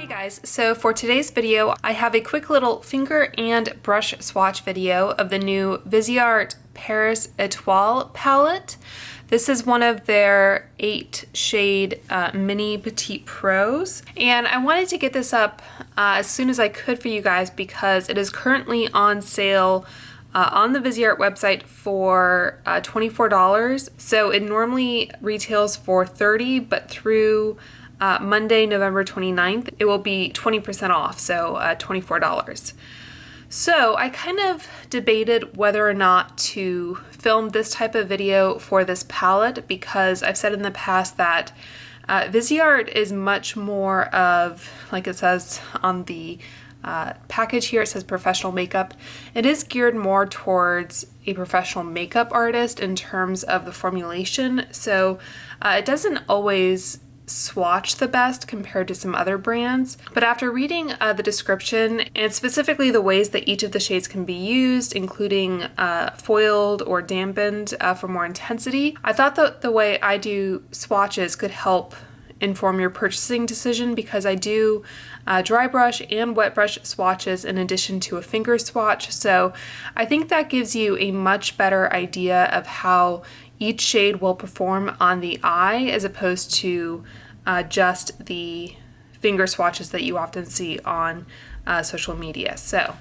Hey guys, so for today's video, I have a quick little finger and brush swatch video of the new Viseart Paris Étoile palette. This is one of their 8 shade mini petite pros, and I wanted to get this up as soon as I could for you guys because it is currently on sale on the Viseart website for $24. So it normally retails for $30, but through Monday, November 29th, it will be 20% off, so $24. So I kind of debated whether or not to film this type of video for this palette because I've said in the past that Viseart is much more of, like it says on the package here, it says professional makeup. It is geared more towards a professional makeup artist in terms of the formulation, so it doesn't always swatch the best compared to some other brands. But after reading the description and specifically the ways that each of the shades can be used, including foiled or dampened for more intensity, I thought that the way I do swatches could help inform your purchasing decision because I do dry brush and wet brush swatches in addition to a finger swatch. So I think that gives you a much better idea of how each shade will perform on the eye as opposed to just the finger swatches that you often see on social media. So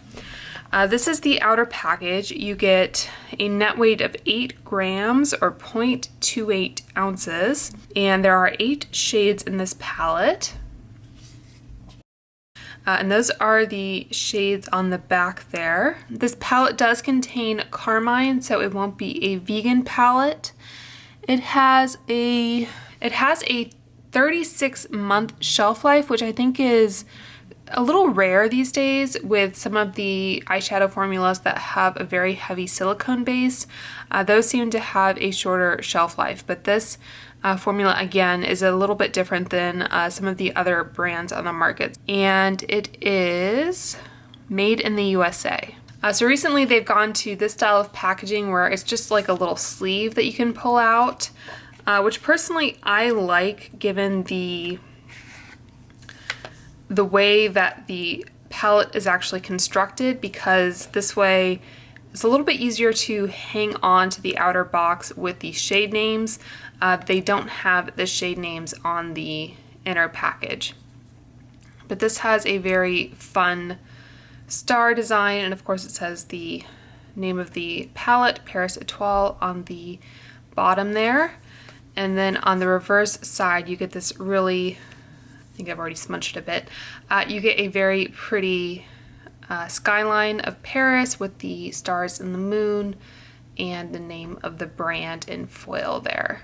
this is the outer package. You get a net weight of 8 grams or 0.28 ounces, and there are 8 shades in this palette. And those are the shades on the back there. This palette does contain carmine, so it won't be a vegan palette. It has a 36-month shelf life, which I think is a little rare these days with some of the eyeshadow formulas that have a very heavy silicone base. Those seem to have a shorter shelf life, but this formula again is a little bit different than some of the other brands on the market, and it is made in the USA. So recently they've gone to this style of packaging where it's just like a little sleeve that you can pull out, which personally I like given the way that the palette is actually constructed, because this way it's a little bit easier to hang on to the outer box with the shade names. They don't have the shade names on the inner package. But this has a very fun star design, and of course it says the name of the palette, Paris Étoile, on the bottom there. And then on the reverse side you get this really, I think I've already smudged it a bit, you get a very pretty skyline of Paris with the stars and the moon and the name of the brand in foil there.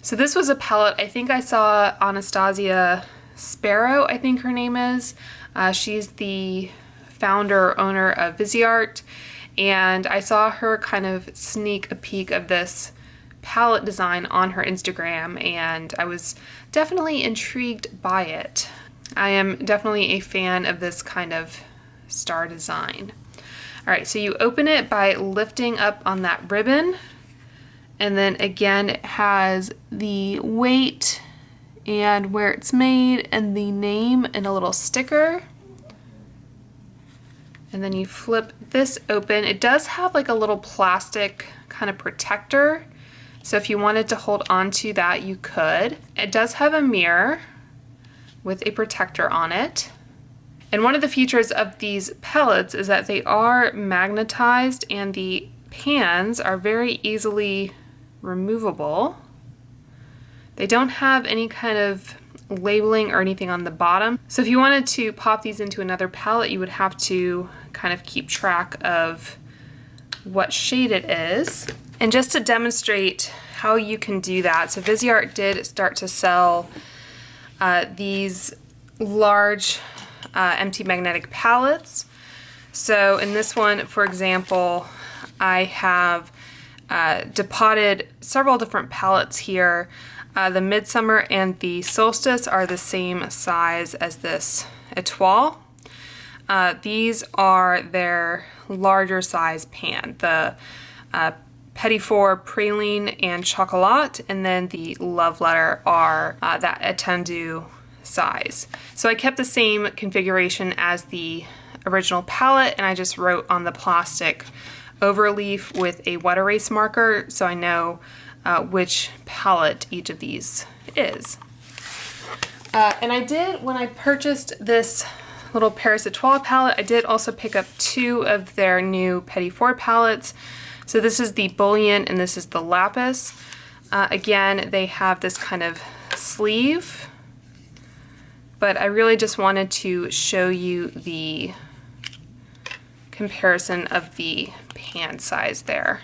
So this was a palette I think I saw Anastasia Sparrow, I think her name is. She's the founder, owner of Viseart, and I saw her kind of sneak a peek of this palette design on her Instagram, and I was definitely intrigued by it. I am definitely a fan of this kind of star design. Alright, so you open it by lifting up on that ribbon, and then again it has the weight and where it's made and the name and a little sticker. And then you flip this open. It does have like a little plastic kind of protector, so if you wanted to hold on to that you could. It does have a mirror with a protector on it. And one of the features of these palettes is that they are magnetized and the pans are very easily removable. They don't have any kind of labeling or anything on the bottom. So if you wanted to pop these into another palette, you would have to kind of keep track of what shade it is. And just to demonstrate how you can do that, so Viseart did start to sell these large empty magnetic palettes. So in this one, for example, I have depotted several different palettes here. The Midsummer and the Solstice are the same size as this Étoile. These are their larger size pan. The Petit Four, Praline, and Chocolat, and then the Love Letter are that Attendu size. So I kept the same configuration as the original palette, and I just wrote on the plastic overleaf with a wet erase marker so I know which palette each of these is. And I did, when I purchased this little Paris Étoile palette, I did also pick up 2 of their new Petit 4 palettes. So this is the Bullion and this is the Lapis. Again, they have this kind of sleeve, but I really just wanted to show you the comparison of the pan size there,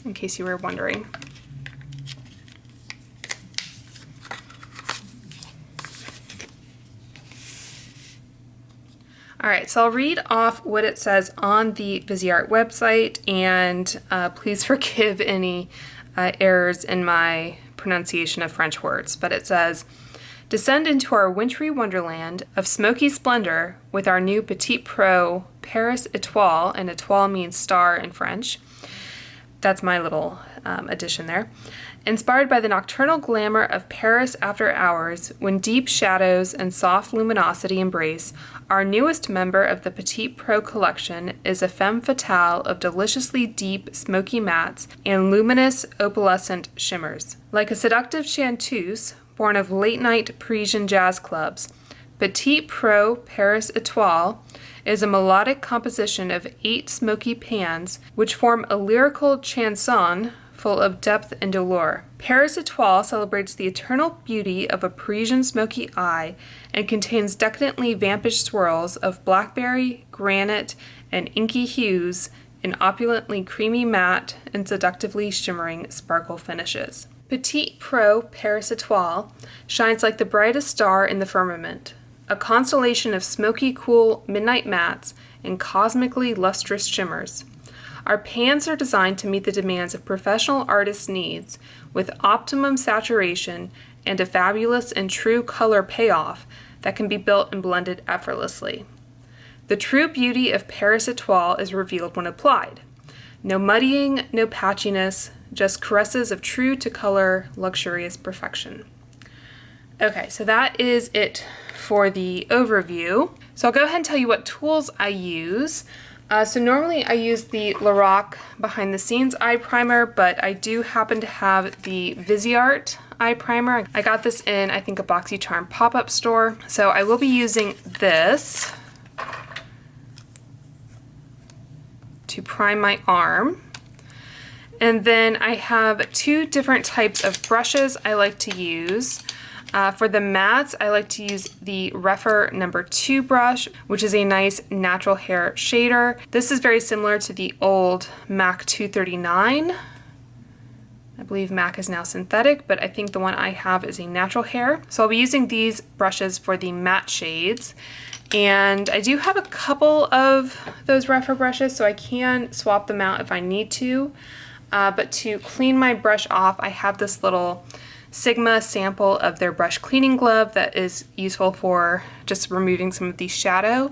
in case you were wondering. All right, so I'll read off what it says on the Viseart website, and please forgive any errors in my pronunciation of French words, but it says, descend into our wintry wonderland of smoky splendor with our new Petit Pro Paris Étoile, and Étoile means star in French. That's my little addition there. Inspired by the nocturnal glamour of Paris after hours, when deep shadows and soft luminosity embrace, our newest member of the Petit Pro collection is a femme fatale of deliciously deep, smoky mattes and luminous, opalescent shimmers. Like a seductive chanteuse, born of late-night Parisian jazz clubs, Petit Pro Paris Étoile is a melodic composition of 8 smoky pans which form a lyrical chanson full of depth and allure. Paris Étoile celebrates the eternal beauty of a Parisian smoky eye and contains decadently vampish swirls of blackberry, granite, and inky hues in opulently creamy matte and seductively shimmering sparkle finishes. Petit Pro Paris Étoile shines like the brightest star in the firmament, a constellation of smoky, cool midnight mattes and cosmically lustrous shimmers. Our pans are designed to meet the demands of professional artists' needs with optimum saturation and a fabulous and true color payoff that can be built and blended effortlessly. The true beauty of Paris Étoile is revealed when applied. No muddying, no patchiness, just caresses of true to color, luxurious perfection. Okay, so that is it for the overview. So I'll go ahead and tell you what tools I use. So normally I use the Lorac Behind the Scenes Eye Primer, but I do happen to have the Viseart Eye Primer. I got this in, I think, a BoxyCharm pop-up store. So I will be using this to prime my arm. And then I have 2 different types of brushes I like to use. For the mattes, I like to use the Rephr No. 2 brush, which is a nice natural hair shader. This is very similar to the old MAC 239. I believe MAC is now synthetic, but I think the one I have is a natural hair. So I'll be using these brushes for the matte shades. And I do have a couple of those Rephr brushes, so I can swap them out if I need to. But to clean my brush off, I have this little Sigma sample of their brush cleaning glove that is useful for just removing some of the shadow.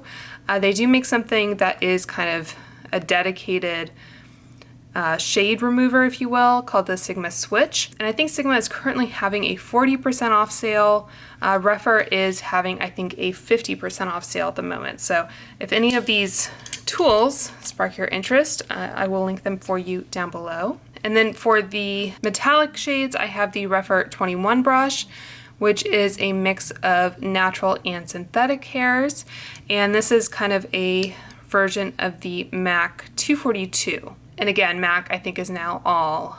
They do make something that is kind of a dedicated shade remover, if you will, called the Sigma Switch. And I think Sigma is currently having a 40% off sale. Rephr is having, I think, a 50% off sale at the moment. So if any of these tools spark your interest, I will link them for you down below. And then for the metallic shades, I have the Rephr 21 brush, which is a mix of natural and synthetic hairs. And this is kind of a version of the MAC 242. And again, MAC, I think, is now all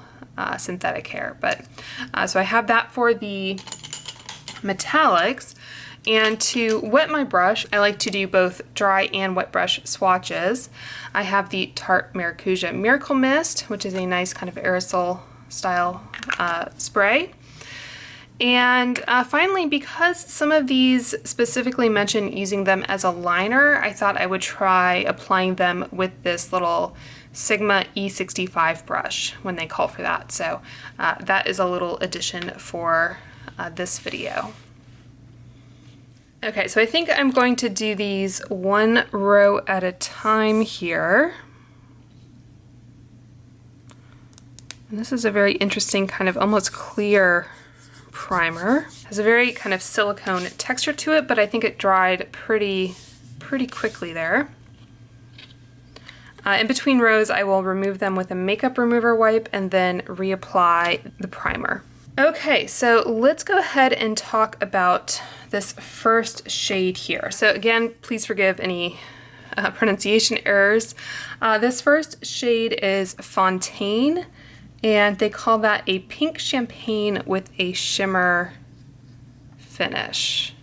synthetic hair. But so I have that for the metallics. And to wet my brush, I like to do both dry and wet brush swatches. I have the Tarte Maracuja Miracle Mist, which is a nice kind of aerosol style spray. And finally, because some of these specifically mention using them as a liner, I thought I would try applying them with this little Sigma E65 brush when they call for that. So that is a little addition for this video. Okay, so I think I'm going to do these one row at a time here. And this is a very interesting kind of almost clear primer. It has a very kind of silicone texture to it, but I think it dried pretty quickly there. In between rows, I will remove them with a makeup remover wipe and then reapply the primer. Okay, so let's go ahead and talk about this first shade here. So again, please forgive any pronunciation errors. This first shade is Fontaine, and they call that a pink champagne with a shimmer finish.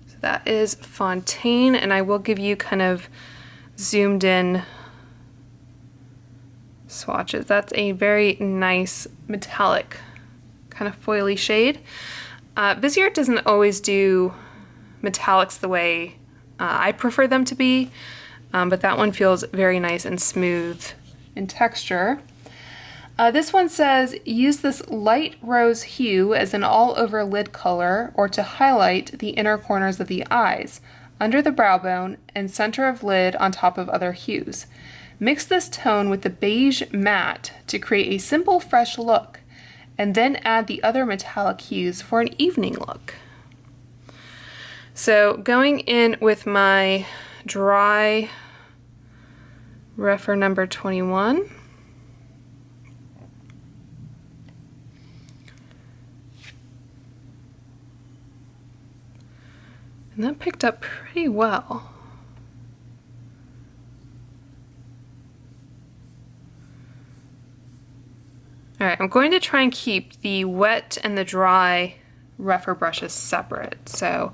So that is Fontaine, and I will give you kind of zoomed in swatches. That's a very nice metallic kind of foily shade. Viseart doesn't always do metallics the way I prefer them to be, but that one feels very nice and smooth in texture. This one says, use this light rose hue as an all-over lid color or to highlight the inner corners of the eyes, under the brow bone, and center of lid on top of other hues. Mix this tone with the beige matte to create a simple, fresh look, and then add the other metallic hues for an evening look. So going in with my dry Refer number 21. And that picked up pretty well. All right, I'm going to try and keep the wet and the dry Refer brushes separate. So,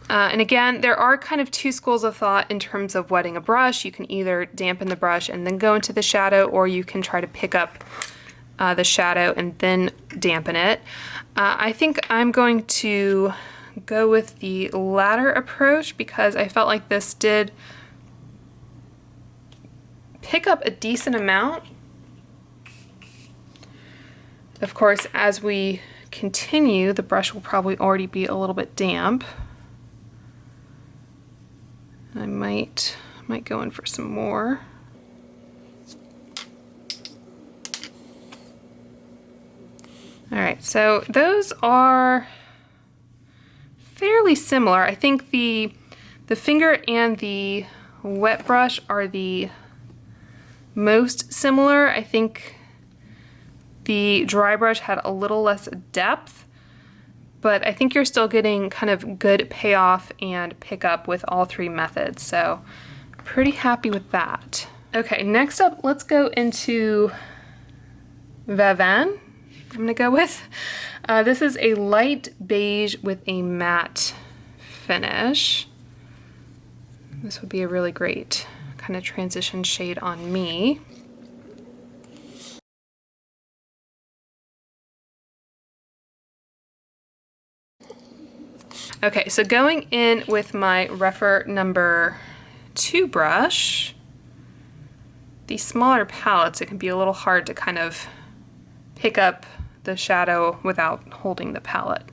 and again, there are kind of two schools of thought in terms of wetting a brush. You can either dampen the brush and then go into the shadow, or you can try to pick up the shadow and then dampen it. I think I'm going to go with the latter approach because I felt like this did pick up a decent amount. Of course, as we continue, the brush will probably already be a little bit damp. I might go in for some more. All right, so those are fairly similar. I think the finger and the wet brush are the most similar. I think the dry brush had a little less depth, but I think you're still getting kind of good payoff and pickup with all three methods, so pretty happy with that. Okay, next up, let's go into Vavin. I'm gonna go with. This is a light beige with a matte finish. This would be a really great kind of transition shade on me. Okay, so going in with my Refer number 2 brush, these smaller palettes, it can be a little hard to kind of pick up the shadow without holding the palette.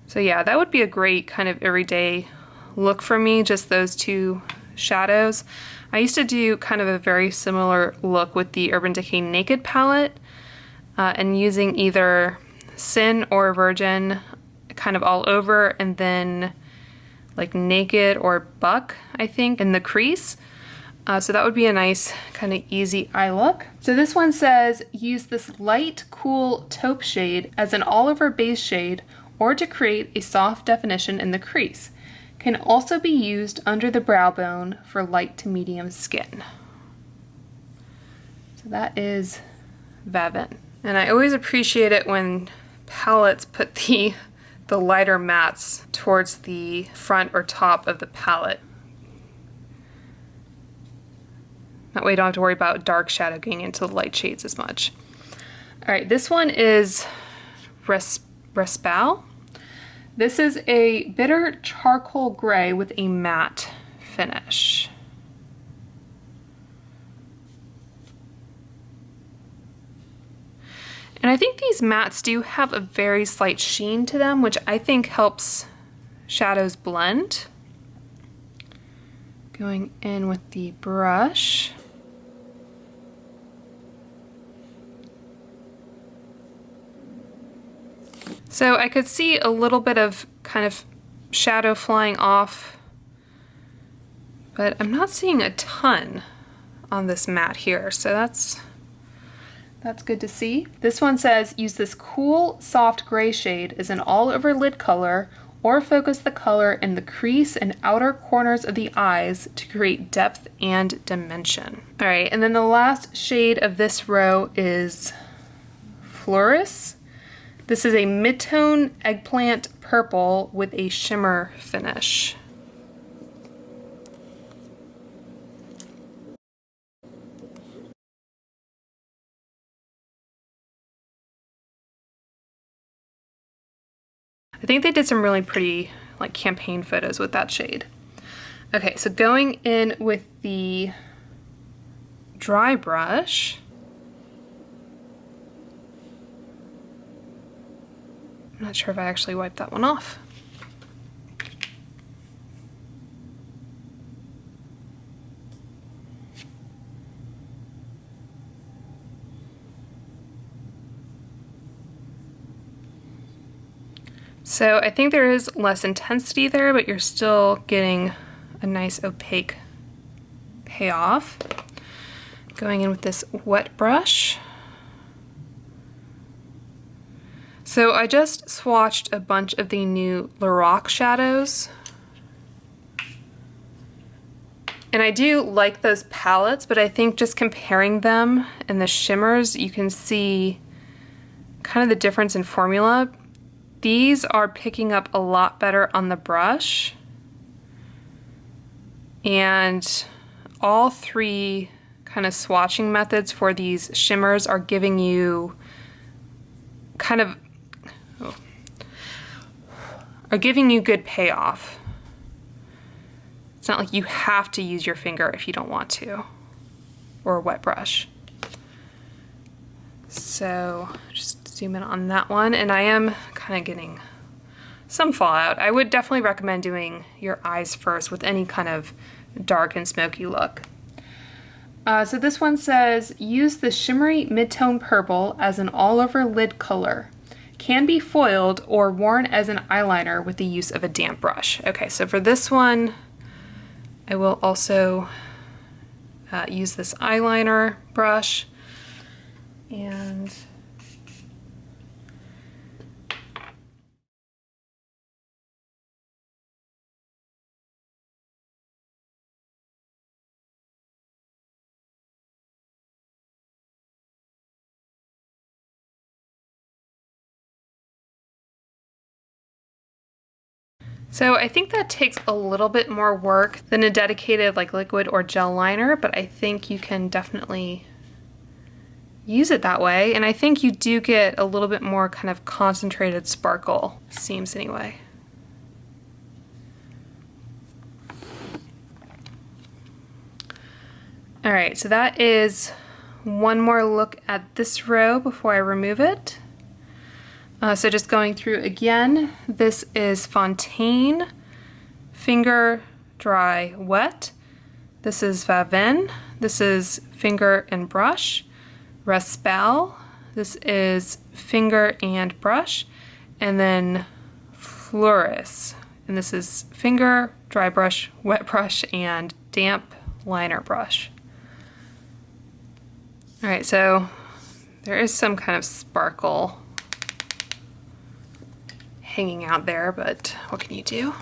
So yeah, that would be a great kind of everyday look for me, just those two shadows. I used to do kind of a very similar look with the Urban Decay Naked palette, and using either Sin or Virgin kind of all over, and then like Naked or Buck, I think, in the crease. So that would be a nice kind of easy eye look. So this one says, use this light, cool taupe shade as an all-over base shade or to create a soft definition in the crease. Can also be used under the brow bone for light to medium skin. So that is Vavin. And I always appreciate it when palettes put the lighter mattes towards the front or top of the palette. That way you don't have to worry about dark shadow getting into the light shades as much. All right, this one is Raspail. This is a bitter charcoal gray with a matte finish. And I think these mattes do have a very slight sheen to them, which I think helps shadows blend. Going in with the brush. So I could see a little bit of kind of shadow flying off, but I'm not seeing a ton on this mat here, so that's good to see. This one says, use this cool, soft gray shade as an all-over lid color, or focus the color in the crease and outer corners of the eyes to create depth and dimension. All right, and then the last shade of this row is Fleurus. This is a mid-tone eggplant purple with a shimmer finish. I think they did some really pretty like campaign photos with that shade. Okay, so going in with the dry brush. I'm not sure if I actually wiped that one off. So I think there is less intensity there, but you're still getting a nice opaque payoff. Going in with this wet brush. So I just swatched a bunch of the new Lorac shadows. And I do like those palettes, but I think just comparing them and the shimmers, you can see kind of the difference in formula. These are picking up a lot better on the brush. And all three kind of swatching methods for these shimmers are giving you kind of good payoff. It's not like you have to use your finger if you don't want to, or a wet brush. So just zoom in on that one, and I am kind of getting some fallout. I would definitely recommend doing your eyes first with any kind of dark and smoky look. So this one says, use the shimmery mid-tone purple as an all-over lid color. Can be foiled or worn as an eyeliner with the use of a damp brush. Okay, so for this one, I will also use this eyeliner brush. And so I think that takes a little bit more work than a dedicated like liquid or gel liner, but I think you can definitely use it that way. And I think you do get a little bit more kind of concentrated sparkle, seems anyway. All right, so that is one more look at this row before I remove it. So just going through again, this is Fontaine, finger dry wet. This is Vavin, this is finger and brush. Raspail, this is finger and brush. And then Fleurus, and this is finger, dry brush, wet brush, and damp liner brush. All right, so there is some kind of sparkle hanging out there, but what can you do?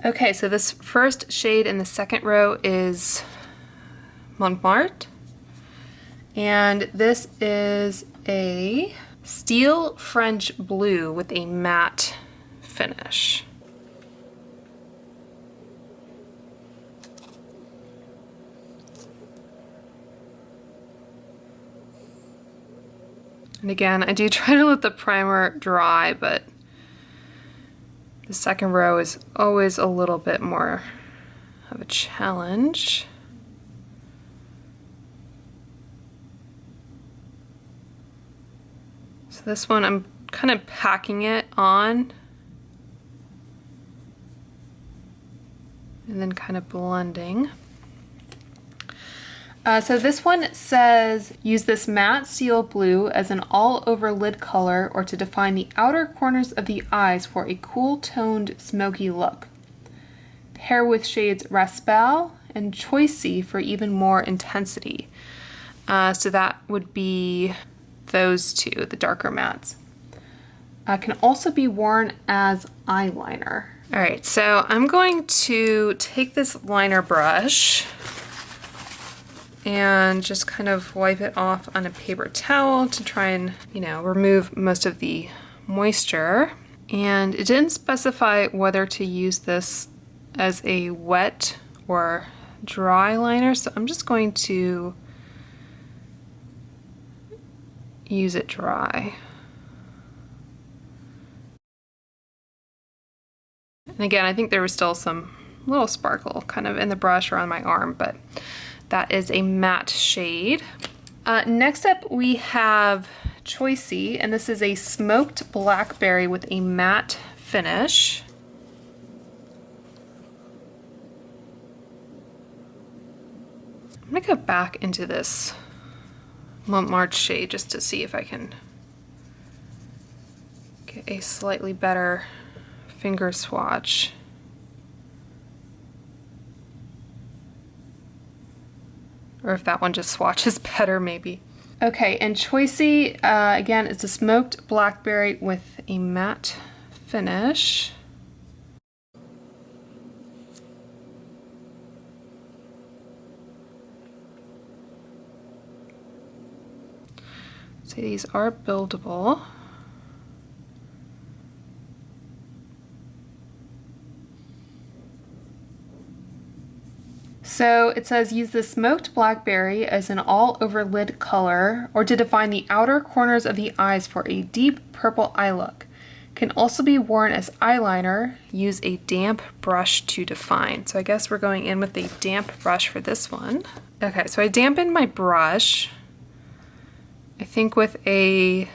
Okay, so this first shade in the second row is Montmartre, and this is a steel French blue with a matte finish. And again, I do try to let the primer dry, but the second row is always a little bit more of a challenge. So this one, I'm kind of packing it on. and then kind of blending. So this one says, use this matte steel blue as an all-over lid color or to define the outer corners of the eyes for a cool toned smoky look. Pair with shades Raspail and Choisy for even more intensity. So that would be those two, the darker mattes. Can also be worn as eyeliner. All right, so I'm going to take this liner brush and just kind of wipe it off on a paper towel to try and, remove most of the moisture. And it didn't specify whether to use this as a wet or dry liner, so I'm just going to use it dry. And again, I think there was still some little sparkle kind of in the brush or on my arm, but that is a matte shade. Next up we have Choisy, and this is a smoked blackberry with a matte finish. I'm gonna go back into this Montmartre shade just to see if I can get a slightly better finger swatch. Or if that one just swatches better, maybe. Okay, and Choisy, again, it's a smoked blackberry with a matte finish. So these are buildable. So it says use the smoked blackberry as an all-over lid color or to define the outer corners of the eyes for a deep purple eye look. Can also be worn as eyeliner. Use a damp brush to define. So I guess we're going in with a damp brush for this one. Okay, so I dampened my brush. I think with a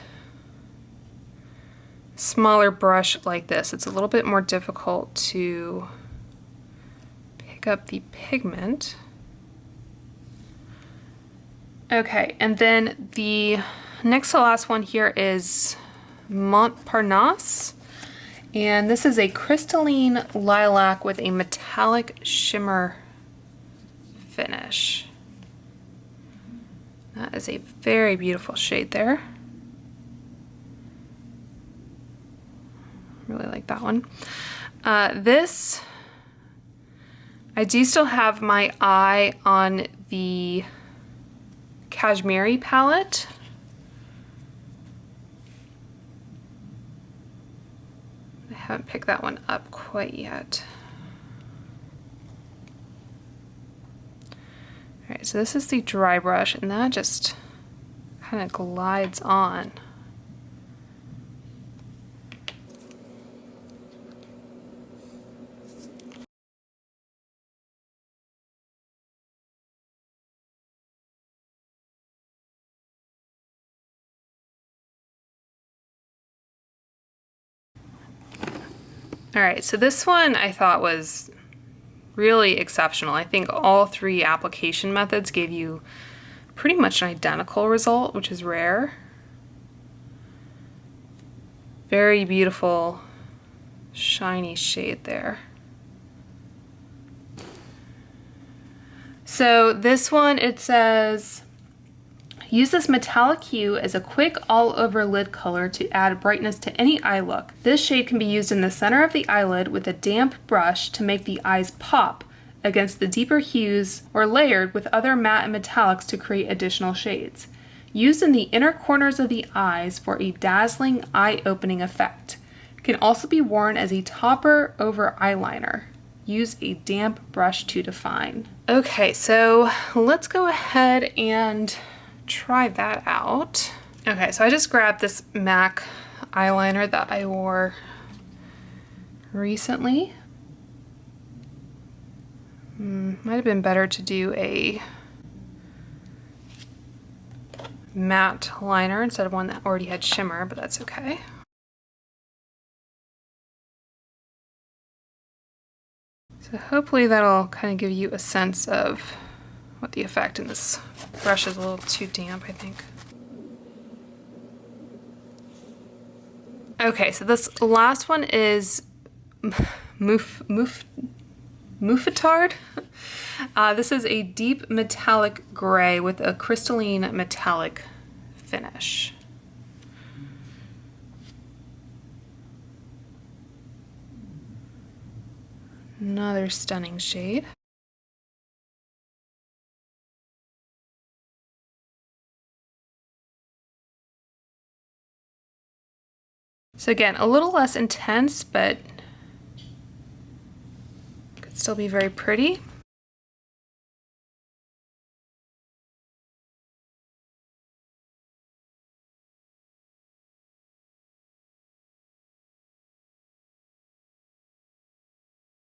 smaller brush like this, it's a little bit more difficult to pick up the pigment. Okay, and then the next to last one here is Montparnasse, and this is a crystalline lilac with a metallic shimmer finish. That is a very beautiful shade there. Really like that one. This, I do still have my eye on the Cashmere palette. I haven't picked that one up quite yet. All right, so this is the dry brush, and that just kind of glides on. All right, so this one I thought was really exceptional. I think all three application methods gave you pretty much an identical result, which is rare. Very beautiful, shiny shade there. So this one, it says, use this metallic hue as a quick all-over lid color to add brightness to any eye look. This shade can be used in the center of the eyelid with a damp brush to make the eyes pop against the deeper hues, or layered with other matte and metallics to create additional shades. Used in the inner corners of the eyes for a dazzling eye-opening effect. Can also be worn as a topper over eyeliner. Use a damp brush to define. Okay, so let's go ahead and try that out. Okay, so I just grabbed this MAC eyeliner that I wore recently. Might have been better to do a matte liner instead of one that already had shimmer, but that's okay. So hopefully that'll kind of give you a sense of what the effect, and this brush is a little too damp, I think. Okay, so this last one is Mouffetard. This is a deep metallic gray with a crystalline metallic finish. Another stunning shade. So again, a little less intense, but could still be very pretty.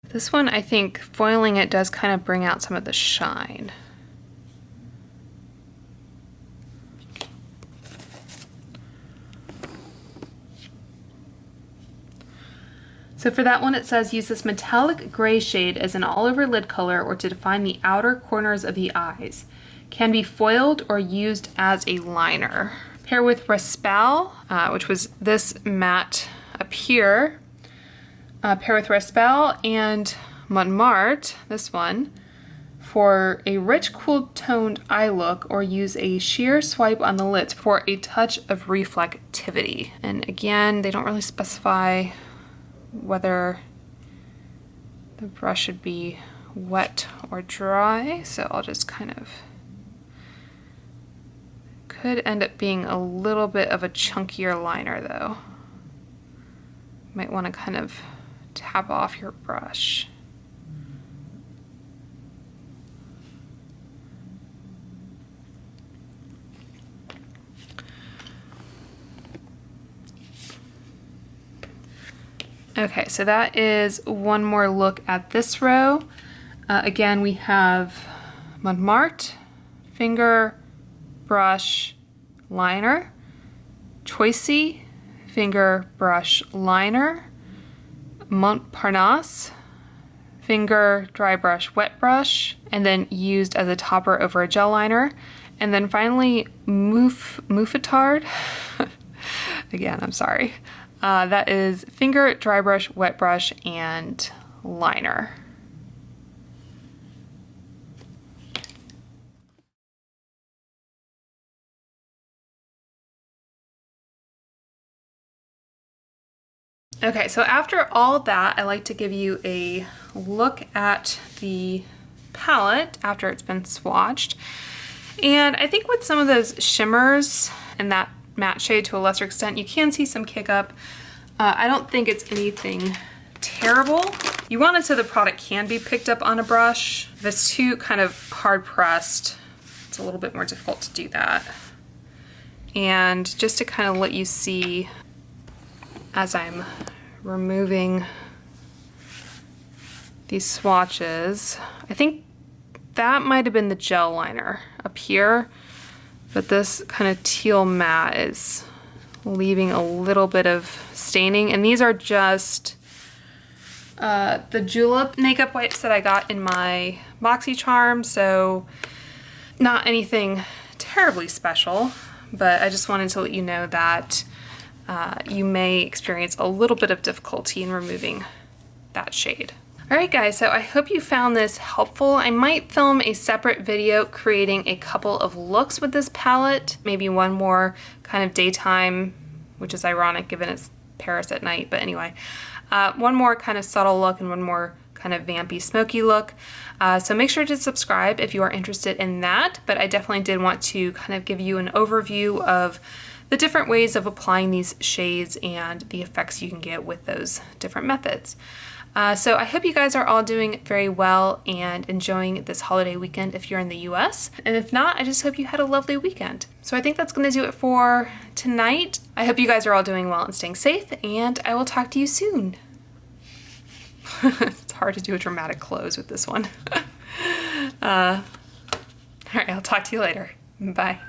This one, I think foiling it does kind of bring out some of the shine. So for that one, it says use this metallic gray shade as an all-over lid color or to define the outer corners of the eyes. Can be foiled or used as a liner. Pair with Raspail, which was this matte up here. Pair with Raspail and Montmartre, this one, for a rich, cool toned eye look, or use a sheer swipe on the lids for a touch of reflectivity. And again, they don't really specify whether the brush should be wet or dry, so I'll just kind of, could end up being a little bit of a chunkier liner though. Might want to kind of tap off your brush. Okay, so that is one more look at this row. Again, we have Montmartre, finger, brush, liner, Choisy, finger, brush, liner, Montparnasse, finger, dry brush, wet brush, and then used as a topper over a gel liner. And then finally, Mouffetard. Again, I'm sorry. That is finger, dry brush, wet brush, and liner. Okay, so after all that, I like to give you a look at the palette after it's been swatched. And I think with some of those shimmers and that matte shade to a lesser extent, you can see some kick up. I don't think it's anything terrible. You want it so the product can be picked up on a brush. If it's too kind of hard pressed, it's a little bit more difficult to do that. And just to kind of let you see as I'm removing these swatches, I think that might have been the gel liner up here, but this kind of teal matte is leaving a little bit of staining. And these are just the Julep makeup wipes that I got in my BoxyCharm, so not anything terribly special, but I just wanted to let you know that you may experience a little bit of difficulty in removing that shade. Alright guys, so I hope you found this helpful. I might film a separate video creating a couple of looks with this palette, maybe one more kind of daytime, which is ironic given it's Paris at night, but anyway. One more kind of subtle look and one more kind of vampy, smoky look. So make sure to subscribe if you are interested in that, but I definitely did want to kind of give you an overview of the different ways of applying these shades and the effects you can get with those different methods. So I hope you guys are all doing very well and enjoying this holiday weekend if you're in the US. And if not, I just hope you had a lovely weekend. So I think that's going to do it for tonight. I hope you guys are all doing well and staying safe, and I will talk to you soon. It's hard to do a dramatic close with this one. All right, I'll talk to you later. Bye.